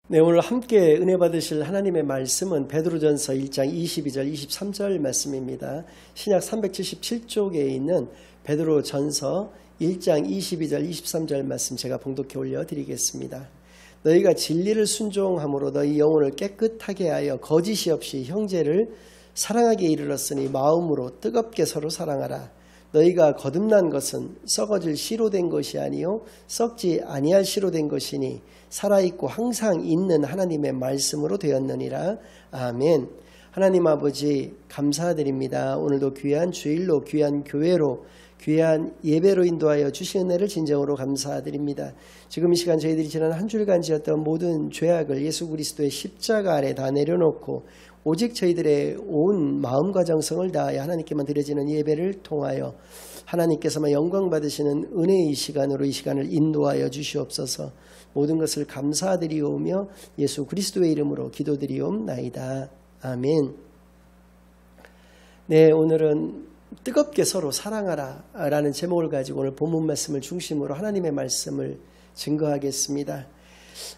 네, 오늘 함께 은혜 받으실 하나님의 말씀은 베드로전서 1장 22절 23절 말씀입니다. 신약 377쪽에 있는 베드로전서 1장 22절 23절 말씀 제가 봉독해 올려드리겠습니다. 너희가 진리를 순종함으로 너희 영혼을 깨끗하게 하여 거짓이 없이 형제를 사랑하게 이르렀으니 마음으로 뜨겁게 서로 사랑하라. 너희가 거듭난 것은 썩어질 씨로 된 것이 아니요 썩지 아니할 씨로 된 것이니 살아있고 항상 있는 하나님의 말씀으로 되었느니라. 아멘. 하나님 아버지 감사드립니다. 오늘도 귀한 주일로 귀한 교회로 귀한 예배로 인도하여 주신 은혜를 진정으로 감사드립니다. 지금 이 시간 저희들이 지난 한 주일간 지었던 모든 죄악을 예수 그리스도의 십자가 아래 다 내려놓고 오직 저희들의 온 마음과 정성을 다하여 하나님께만 드려지는 예배를 통하여 하나님께서만 영광 받으시는 은혜의 시간으로 이 시간을 인도하여 주시옵소서. 모든 것을 감사드리오며 예수 그리스도의 이름으로 기도드리옵나이다. 아멘. 네, 오늘은 뜨겁게 서로 사랑하라 라는 제목을 가지고 오늘 본문 말씀을 중심으로 하나님의 말씀을 증거하겠습니다.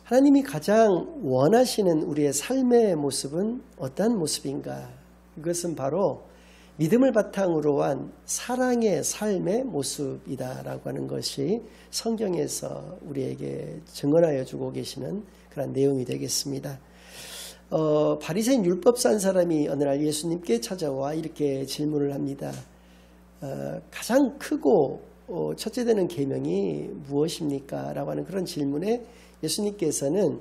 하나님이 가장 원하시는 우리의 삶의 모습은 어떤 모습인가? 그것은 바로 믿음을 바탕으로 한 사랑의 삶의 모습이다라고 하는 것이 성경에서 우리에게 증언하여 주고 계시는 그런 내용이 되겠습니다. 바리새인 율법사 한 사람이 어느 날 예수님께 찾아와 이렇게 질문을 합니다. 가장 크고 첫째 되는 계명이 무엇입니까? 라고 하는 그런 질문에 예수님께서는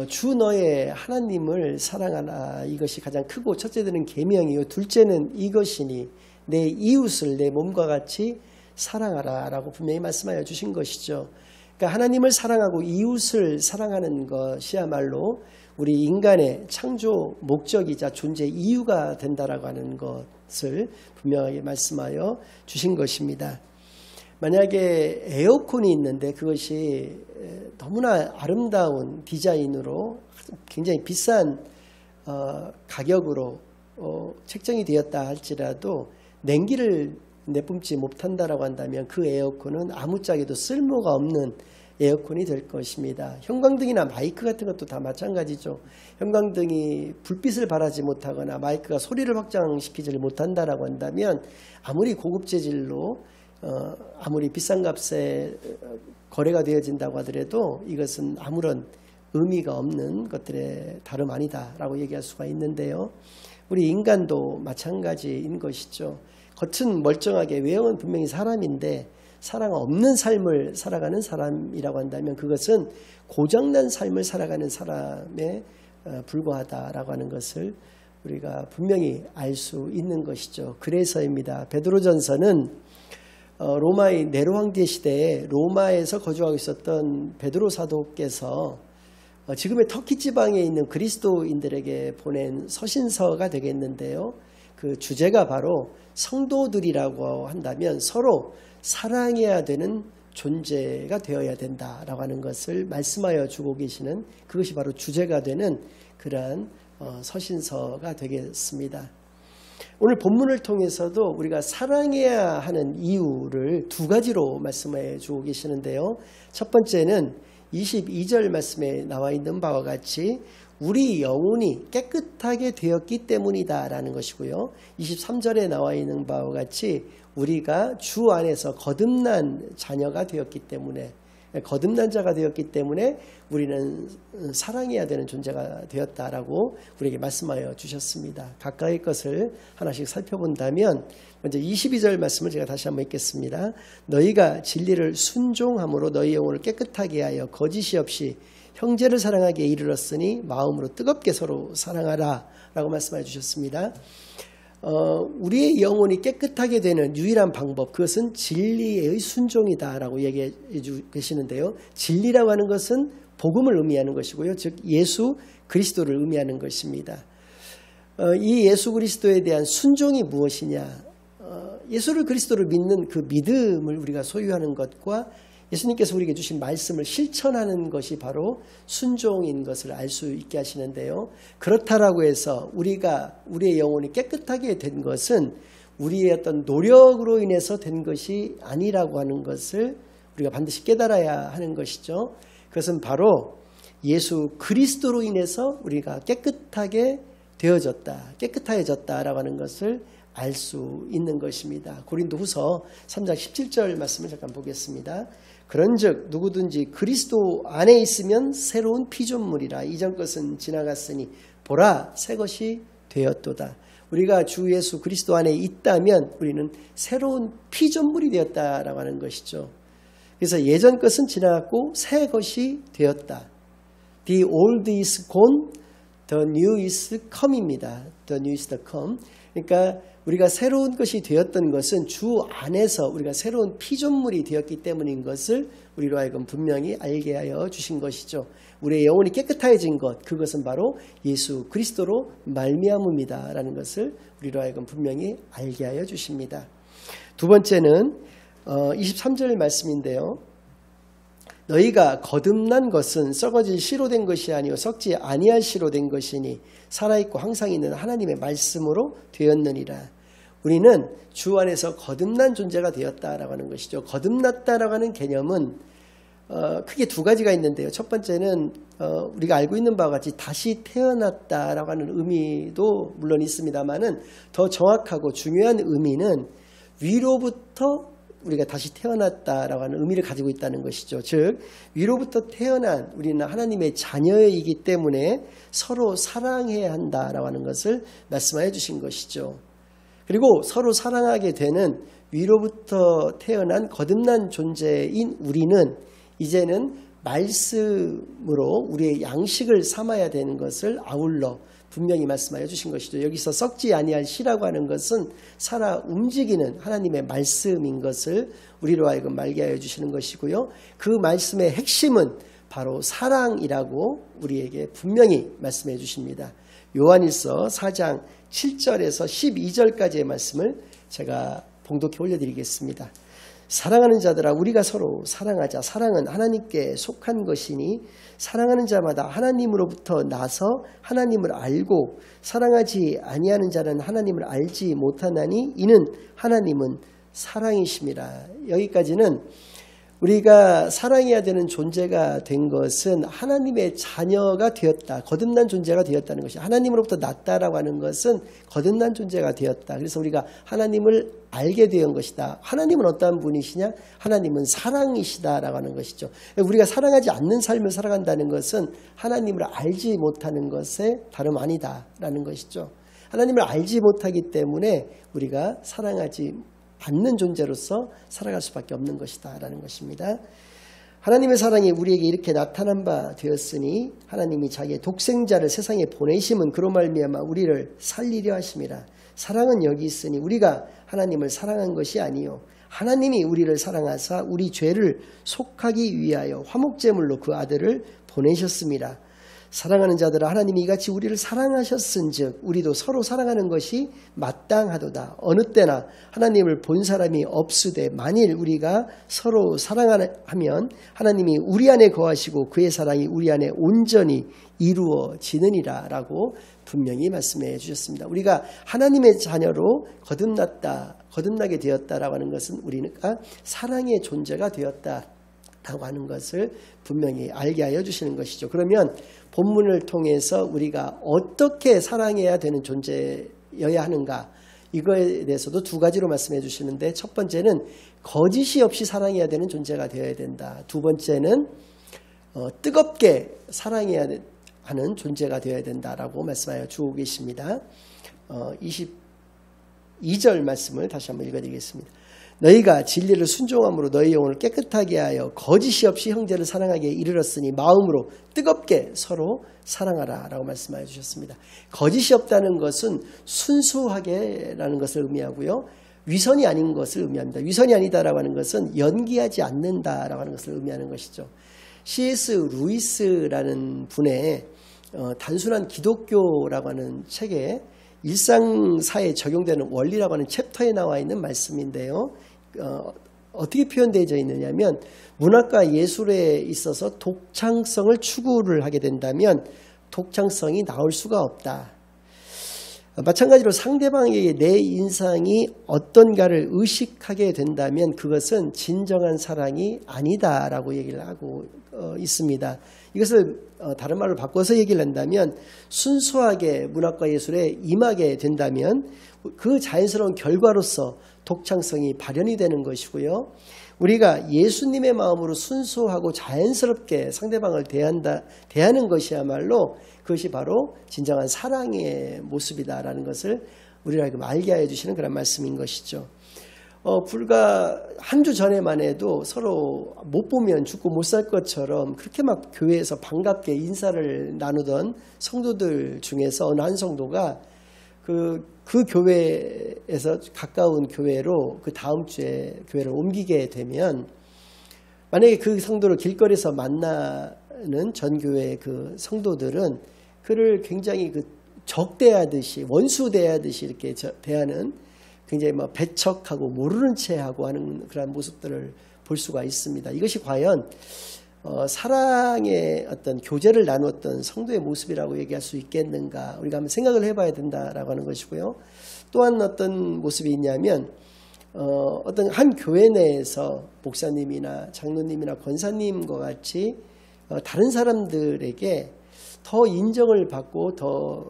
주 너의 하나님을 사랑하라. 이것이 가장 크고 첫째 되는 계명이요 둘째는 이것이니 내 이웃을 내 몸과 같이 사랑하라 라고 분명히 말씀하여 주신 것이죠. 그러니까 하나님을 사랑하고 이웃을 사랑하는 것이야말로 우리 인간의 창조 목적이자 존재 이유가 된다라고 하는 것을 분명하게 말씀하여 주신 것입니다. 만약에 에어컨이 있는데 그것이 너무나 아름다운 디자인으로 굉장히 비싼 가격으로 책정이 되었다 할지라도 냉기를 내뿜지 못한다라고 한다면 그 에어컨은 아무짝에도 쓸모가 없는 에어컨이 될 것입니다. 형광등이나 마이크 같은 것도 다 마찬가지죠. 형광등이 불빛을 발하지 못하거나 마이크가 소리를 확장시키지 못한다라고 한다면 아무리 고급 재질로 아무리 비싼 값에 거래가 되어진다고 하더라도 이것은 아무런 의미가 없는 것들의 다름 아니다라고 얘기할 수가 있는데요. 우리 인간도 마찬가지인 것이죠. 겉은 멀쩡하게 외형은 분명히 사람인데 사랑 없는 삶을 살아가는 사람이라고 한다면 그것은 고장난 삶을 살아가는 사람에 불과하다라고 하는 것을 우리가 분명히 알 수 있는 것이죠. 그래서입니다. 베드로전서는 로마의 네로 황제 시대에 로마에서 거주하고 있었던 베드로 사도께서 지금의 터키 지방에 있는 그리스도인들에게 보낸 서신서가 되겠는데요. 그 주제가 바로 성도들이라고 한다면 서로 사랑해야 되는 존재가 되어야 된다라고 하는 것을 말씀하여 주고 계시는 그것이 바로 주제가 되는 그러한 서신서가 되겠습니다. 오늘 본문을 통해서도 우리가 사랑해야 하는 이유를 두 가지로 말씀해 주고 계시는데요. 첫 번째는 22절 말씀에 나와 있는 바와 같이 우리 영혼이 깨끗하게 되었기 때문이다 라는 것이고요. 23절에 나와 있는 바와 같이 우리가 주 안에서 거듭난 자녀가 되었기 때문에 거듭난 자가 되었기 때문에 우리는 사랑해야 되는 존재가 되었다라고 우리에게 말씀하여 주셨습니다. 각각의 것을 하나씩 살펴본다면 먼저 22절 말씀을 제가 다시 한번 읽겠습니다. 너희가 진리를 순종함으로 너희 영혼을 깨끗하게 하여 거짓이 없이 형제를 사랑하기에 이르렀으니 마음으로 뜨겁게 서로 사랑하라 라고 말씀해 주셨습니다. 우리의 영혼이 깨끗하게 되는 유일한 방법 그것은 진리의 순종이다 라고 얘기해 계시는데요. 진리라고 하는 것은 복음을 의미하는 것이고요. 즉 예수 그리스도를 의미하는 것입니다. 이 예수 그리스도에 대한 순종이 무엇이냐? 예수를 그리스도를 믿는 그 믿음을 우리가 소유하는 것과 예수님께서 우리에게 주신 말씀을 실천하는 것이 바로 순종인 것을 알 수 있게 하시는데요. 그렇다라고 해서 우리의 영혼이 깨끗하게 된 것은 우리의 어떤 노력으로 인해서 된 것이 아니라고 하는 것을 우리가 반드시 깨달아야 하는 것이죠. 그것은 바로 예수 그리스도로 인해서 우리가 깨끗해졌다라고 하는 것을 알 수 있는 것입니다. 고린도후서 3장 17절 말씀을 잠깐 보겠습니다. 그런즉 누구든지 그리스도 안에 있으면 새로운 피조물이라. 이전 것은 지나갔으니 보라 새 것이 되었도다. 우리가 주 예수 그리스도 안에 있다면 우리는 새로운 피조물이 되었다라고 하는 것이죠. 그래서 예전 것은 지나갔고 새 것이 되었다. The old is gone, the new is come입니다. The new is the come. 그러니까 우리가 새로운 것이 되었던 것은 주 안에서 우리가 새로운 피조물이 되었기 때문인 것을 우리로 하여금 분명히 알게 하여 주신 것이죠. 우리의 영혼이 깨끗해진 것, 그것은 바로 예수 그리스도로 말미암음이다 라는 것을 우리로 하여금 분명히 알게 하여 주십니다. 두 번째는 23절 말씀인데요. 너희가 거듭난 것은 썩어질 씨로 된 것이 아니요 썩지 아니할 씨로 된 것이니 살아있고 항상 있는 하나님의 말씀으로 되었느니라. 우리는 주 안에서 거듭난 존재가 되었다라고 하는 것이죠. 거듭났다라고 하는 개념은 크게 두 가지가 있는데요. 첫 번째는 우리가 알고 있는 바와 같이 다시 태어났다라고 하는 의미도 물론 있습니다만은 더 정확하고 중요한 의미는 위로부터 우리가 다시 태어났다라고 하는 의미를 가지고 있다는 것이죠. 즉 위로부터 태어난 우리는 하나님의 자녀이기 때문에 서로 사랑해야 한다라고 하는 것을 말씀하여 주신 것이죠. 그리고 서로 사랑하게 되는 위로부터 태어난 거듭난 존재인 우리는 이제는 말씀으로 우리의 양식을 삼아야 되는 것을 아울러 분명히 말씀하여 주신 것이죠. 여기서 썩지 아니할 씨라고 하는 것은 살아 움직이는 하나님의 말씀인 것을 우리로 하여금 알게 하여 주시는 것이고요. 그 말씀의 핵심은 바로 사랑이라고 우리에게 분명히 말씀해 주십니다. 요한일서 4장 7절에서 12절까지의 말씀을 제가 봉독해 올려드리겠습니다. 사랑하는 자들아 우리가 서로 사랑하자. 사랑은 하나님께 속한 것이니 사랑하는 자마다 하나님으로부터 나서 하나님을 알고 사랑하지 아니하는 자는 하나님을 알지 못하나니 이는 하나님은 사랑이심이라. 여기까지는 우리가 사랑해야 되는 존재가 된 것은 하나님의 자녀가 되었다. 거듭난 존재가 되었다는 것이 하나님으로부터 났다라고 하는 것은 거듭난 존재가 되었다. 그래서 우리가 하나님을 알게 된 것이다. 하나님은 어떠한 분이시냐? 하나님은 사랑이시다라고 하는 것이죠. 우리가 사랑하지 않는 삶을 살아간다는 것은 하나님을 알지 못하는 것에 다름 아니다라는 것이죠. 하나님을 알지 못하기 때문에 우리가 사랑하지 않는 존재로서 살아갈 수밖에 없는 것이다 라는 것입니다. 하나님의 사랑이 우리에게 이렇게 나타난 바 되었으니 하나님이 자기의 독생자를 세상에 보내심은 그로 말미암아 우리를 살리려 하심이라. 사랑은 여기 있으니 우리가 하나님을 사랑한 것이 아니요 하나님이 우리를 사랑하사 우리 죄를 속하기 위하여 화목제물로 그 아들을 보내셨습니다. 사랑하는 자들아 하나님이 이같이 우리를 사랑하셨은즉 우리도 서로 사랑하는 것이 마땅하도다. 어느 때나 하나님을 본 사람이 없으되 만일 우리가 서로 사랑하면 하나님이 우리 안에 거하시고 그의 사랑이 우리 안에 온전히 이루어지느니라 라고 분명히 말씀해 주셨습니다. 우리가 하나님의 자녀로 거듭나게 되었다라고 하는 것은 우리가 사랑의 존재가 되었다라고 하는 것을 분명히 알게 하여 주시는 것이죠. 그러면 본문을 통해서 우리가 어떻게 사랑해야 되는 존재여야 하는가, 이거에 대해서도 두 가지로 말씀해 주시는데, 첫 번째는 거짓이 없이 사랑해야 되는 존재가 되어야 된다. 두 번째는 뜨겁게 사랑해야 하는 존재가 되어야 된다라고 말씀하여 주고 계십니다. 22절 말씀을 다시 한번 읽어드리겠습니다. 너희가 진리를 순종함으로 너희 영혼을 깨끗하게 하여 거짓이 없이 형제를 사랑하게 이르렀으니 마음으로 뜨겁게 서로 사랑하라 라고 말씀하여 주셨습니다. 거짓이 없다는 것은 순수하게라는 것을 의미하고요. 위선이 아닌 것을 의미합니다. 위선이 아니다라고 하는 것은 연기하지 않는다라고 하는 것을 의미하는 것이죠. C.S. 루이스라는 분의 단순한 기독교라고 하는 책에 일상사에 적용되는 원리라고 하는 챕터에 나와 있는 말씀인데요. 어떻게 표현되어 있느냐면, 문학과 예술에 있어서 독창성을 추구를 하게 된다면 독창성이 나올 수가 없다. 마찬가지로 상대방에게 내 인상이 어떤가를 의식하게 된다면 그것은 진정한 사랑이 아니다라고 얘기를 하고 있습니다. 이것을 다른 말로 바꿔서 얘기를 한다면 순수하게 문학과 예술에 임하게 된다면 그 자연스러운 결과로서 독창성이 발현이 되는 것이고요. 우리가 예수님의 마음으로 순수하고 자연스럽게 상대방을 대하는 것이야말로 그것이 바로 진정한 사랑의 모습이다라는 것을 우리에게 알게 해 주시는 그런 말씀인 것이죠. 불과 한 주 전에만 해도 서로 못 보면 죽고 못 살 것처럼 그렇게 막 교회에서 반갑게 인사를 나누던 성도들 중에서 어느 한 성도가 그 교회에서 가까운 교회로 그 다음 주에 교회를 옮기게 되면 만약에 그 성도를 길거리에서 만나는 전교회 그 성도들은 그를 굉장히 그 적대하듯이 원수 대하듯이 이렇게 대하는 굉장히 뭐 배척하고 모르는 체하고 하는 그런 모습들을 볼 수가 있습니다. 이것이 과연 사랑의 어떤 교제를 나누었던 성도의 모습이라고 얘기할 수 있겠는가 우리가 한번 생각을 해봐야 된다라고 하는 것이고요. 또한 어떤 모습이 있냐면 어떤 한 교회 내에서 목사님이나 장로님이나 권사님과 같이 다른 사람들에게 더 인정을 받고 더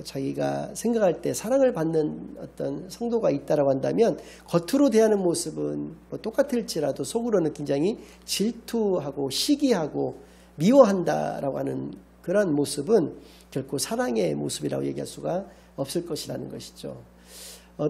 자기가 생각할 때 사랑을 받는 어떤 성도가 있다라고 한다면 겉으로 대하는 모습은 뭐 똑같을지라도 속으로는 굉장히 질투하고 시기하고 미워한다라고 하는 그런 모습은 결코 사랑의 모습이라고 얘기할 수가 없을 것이라는 것이죠.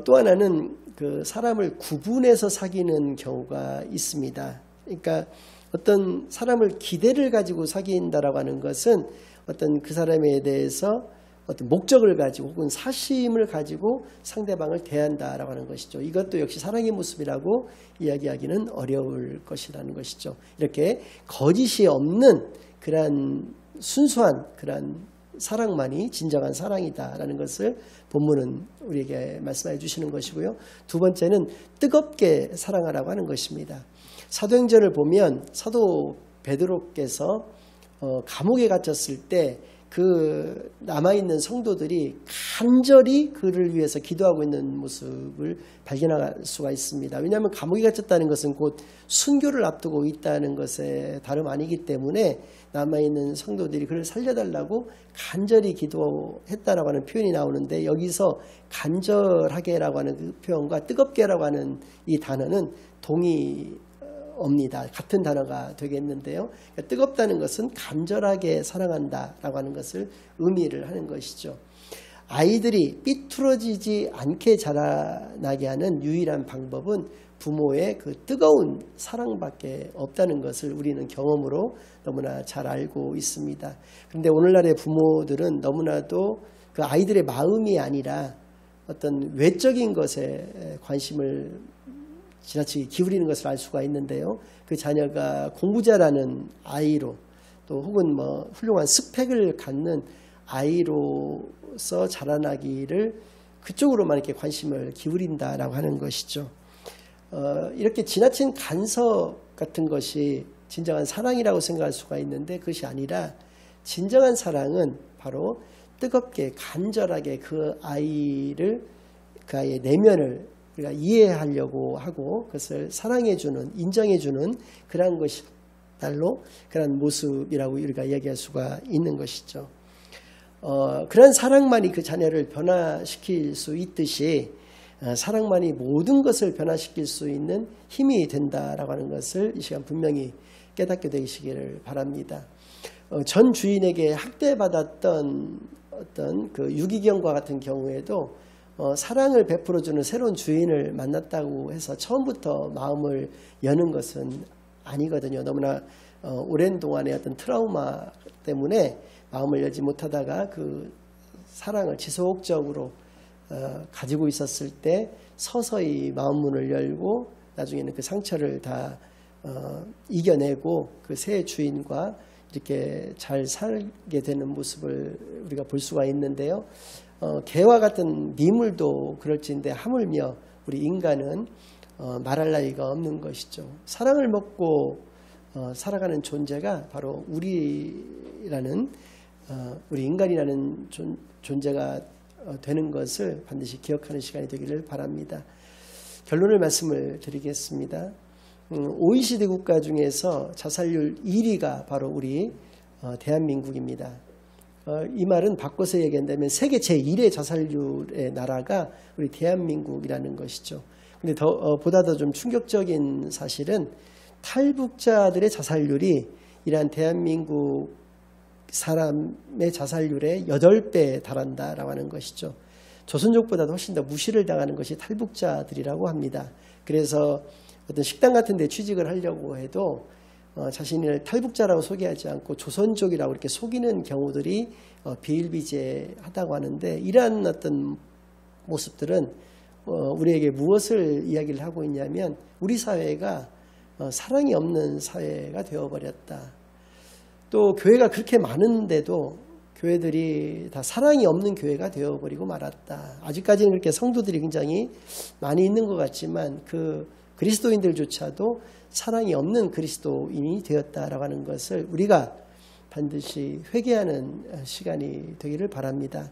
또 하나는 그 사람을 구분해서 사귀는 경우가 있습니다. 그러니까 어떤 사람을 기대를 가지고 사귄다라고 하는 것은 어떤 그 사람에 대해서 어떤 목적을 가지고 혹은 사심을 가지고 상대방을 대한다라고 하는 것이죠. 이것도 역시 사랑의 모습이라고 이야기하기는 어려울 것이라는 것이죠. 이렇게 거짓이 없는 그러한 순수한 그러한 사랑만이 진정한 사랑이다라는 것을 본문은 우리에게 말씀해 주시는 것이고요. 두 번째는 뜨겁게 사랑하라고 하는 것입니다. 사도행전을 보면 사도 베드로께서 감옥에 갇혔을 때 그 남아있는 성도들이 간절히 그를 위해서 기도하고 있는 모습을 발견할 수가 있습니다. 왜냐하면 감옥에 갇혔다는 것은 곧 순교를 앞두고 있다는 것에 다름 아니기 때문에 남아있는 성도들이 그를 살려달라고 간절히 기도했다라고 하는 표현이 나오는데 여기서 간절하게라고 하는 그 표현과 뜨겁게라고 하는 이 단어는 동의어입니다. 같은 단어가 되겠는데요. 그러니까 뜨겁다는 것은 간절하게 사랑한다라고 하는 것을 의미를 하는 것이죠. 아이들이 삐뚤어지지 않게 자라나게 하는 유일한 방법은 부모의 그 뜨거운 사랑밖에 없다는 것을 우리는 경험으로 너무나 잘 알고 있습니다. 그런데 오늘날의 부모들은 너무나도 그 아이들의 마음이 아니라 어떤 외적인 것에 관심을 지나치게 기울이는 것을 알 수가 있는데요. 그 자녀가 공부 잘하는 아이로 또 혹은 뭐 훌륭한 스펙을 갖는 아이로서 자라나기를 그쪽으로만 이렇게 관심을 기울인다라고 하는 것이죠. 이렇게 지나친 간섭 같은 것이 진정한 사랑이라고 생각할 수가 있는데 그것이 아니라 진정한 사랑은 바로 뜨겁게 간절하게 그 아이를 그 아이의 내면을 우리가 이해하려고 하고 그것을 사랑해주는 인정해주는 그러한 것이 달로 그런 모습이라고 우리가 이야기할 수가 있는 것이죠. 그런 사랑만이 그 자녀를 변화시킬 수 있듯이 사랑만이 모든 것을 변화시킬 수 있는 힘이 된다라고 하는 것을 이 시간 분명히 깨닫게 되시기를 바랍니다. 전 주인에게 학대받았던 어떤 그 유기견과 같은 경우에도 사랑을 베풀어주는 새로운 주인을 만났다고 해서 처음부터 마음을 여는 것은 아니거든요. 너무나 오랜 동안의 어떤 트라우마 때문에 마음을 열지 못하다가 그 사랑을 지속적으로 가지고 있었을 때 서서히 마음문을 열고 나중에는 그 상처를 다 이겨내고 그 새 주인과 이렇게 잘 살게 되는 모습을 우리가 볼 수가 있는데요. 개와 같은 미물도 그럴지인데 하물며 우리 인간은 말할 나위가 없는 것이죠. 사랑을 먹고 살아가는 존재가 바로 우리 인간이라는 존재가 되는 것을 반드시 기억하는 시간이 되기를 바랍니다. 결론을 말씀을 드리겠습니다. OECD 국가 중에서 자살률 1위가 바로 우리 대한민국입니다. 이 말은 바꿔서 얘기한다면 세계 제1의 자살률의 나라가 우리 대한민국이라는 것이죠. 근데 보다 더 좀 충격적인 사실은 탈북자들의 자살률이 이러한 대한민국 사람의 자살률의 8배에 달한다라고 하는 것이죠. 조선족보다도 훨씬 더 무시를 당하는 것이 탈북자들이라고 합니다. 그래서 어떤 식당 같은 데 취직을 하려고 해도 자신을 탈북자라고 소개하지 않고 조선족이라고 이렇게 속이는 경우들이 비일비재하다고 하는데, 이러한 어떤 모습들은 우리에게 무엇을 이야기를 하고 있냐면 우리 사회가 사랑이 없는 사회가 되어버렸다. 또 교회가 그렇게 많은데도 교회들이 다 사랑이 없는 교회가 되어버리고 말았다. 아직까지는 그렇게 성도들이 굉장히 많이 있는 것 같지만 그 그리스도인들조차도 사랑이 없는 그리스도인이 되었다라고 하는 것을 우리가 반드시 회개하는 시간이 되기를 바랍니다.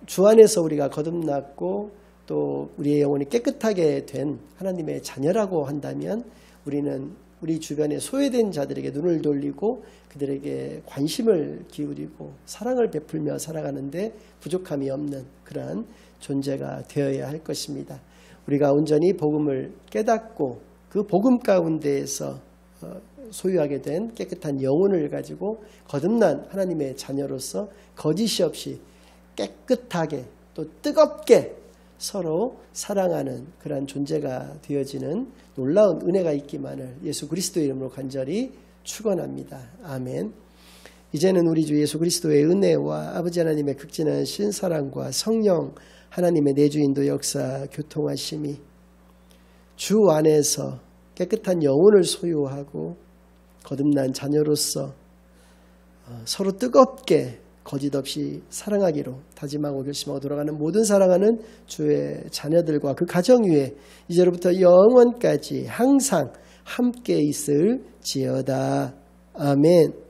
주 안에서 우리가 거듭났고 또 우리의 영혼이 깨끗하게 된 하나님의 자녀라고 한다면 우리는 우리 주변에 소외된 자들에게 눈을 돌리고 그들에게 관심을 기울이고 사랑을 베풀며 살아가는데 부족함이 없는 그러한 존재가 되어야 할 것입니다. 우리가 온전히 복음을 깨닫고 그 복음 가운데에서 소유하게 된 깨끗한 영혼을 가지고 거듭난 하나님의 자녀로서 거짓이 없이 깨끗하게 또 뜨겁게 서로 사랑하는 그러한 존재가 되어지는 놀라운 은혜가 있기만을 예수 그리스도의 이름으로 간절히 축원합니다. 아멘. 이제는 우리 주 예수 그리스도의 은혜와 아버지 하나님의 극진하신 사랑과 성령 하나님의 내주인도 역사 교통하심이 주 안에서 깨끗한 영혼을 소유하고 거듭난 자녀로서 서로 뜨겁게 거짓 없이 사랑하기로 다짐하고 결심하고 돌아가는 모든 사랑하는 주의 자녀들과 그 가정 위에 이제로부터 영원까지 항상 함께 있을지어다. 아멘.